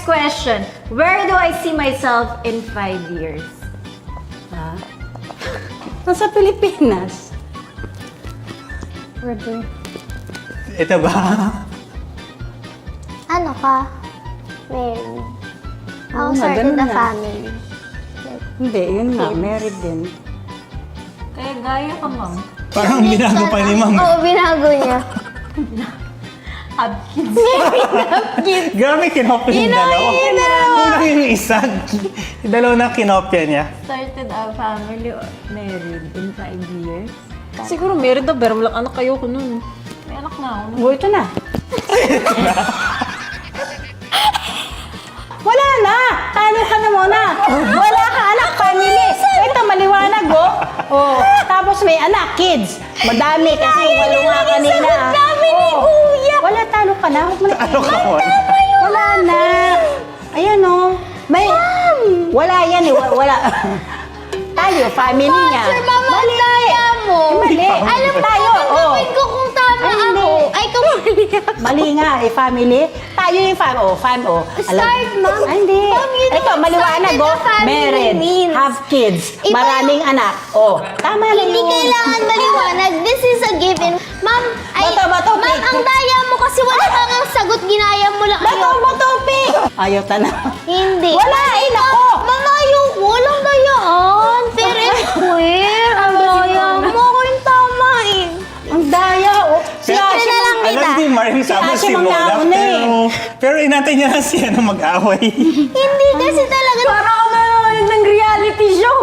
question. Where do I see myself in 5 years? Ha? Nasa Pilipinas. Where do Ito ba? Ano ka? Married. Ako Oo nga, started ganun a na. family. Hindi, yun nga, married din. Kaya gaya ka, ma'am. Parang binago pa ni Ma'am. Oo, binago niya. Have kids. Grabe, kinopya yung dalawa. Una yung isa. Yung dalawa na kinopya niya. Started a family or married in 5 years? Siguro meron daw, pero walang anak kayo ko nun. May anak na ako. Oh, ito na. Wala na! Talo ka na muna! Wala ka anak, family! Ito, maliwanag, oh! Oh, tapos may anak, kids! Madami kasi walo nga kanina. Dami ni Kuya! Wala, talo ka na. Huwag mo na. Ano ka mo? Wala na. Ayan, oh. May... Wala yan, eh. Wala. Tayo, family niya. Sir, mama, Mali. tama mo. Mali. Alam mo, tayo, oh. tanggapin ko kung tama Ay, hindi. ako. Ay, kung mali ako. Mali nga, eh, family. Tayo yung oh. Start, ma'am. Ay, hindi. Ma'am, you Ito, know, maliwanag, started oh. a family Married, means. have kids, Iba maraming anak. Oh, tama na Hindi yun. kailangan maliwanag. This is a given. Ma'am, Bato, ma'am, pick. ang daya mo kasi wala kang ang sagot. Ginaya mo lang. Bato, pick! Ayaw ta na. Hindi. Wala, ay, nako. Ma'am, ayaw. Walang dayaan. Fair and square. Ang daya mo. Ako yung tama eh. Ang daya, oh. Siyempre na lang Alam kita. di Maring Sama Si Ashley si Lola, magnauna eh. pero inantay niya lang siya na mag-away. Hindi kasi talaga. Parang ako na ng reality show.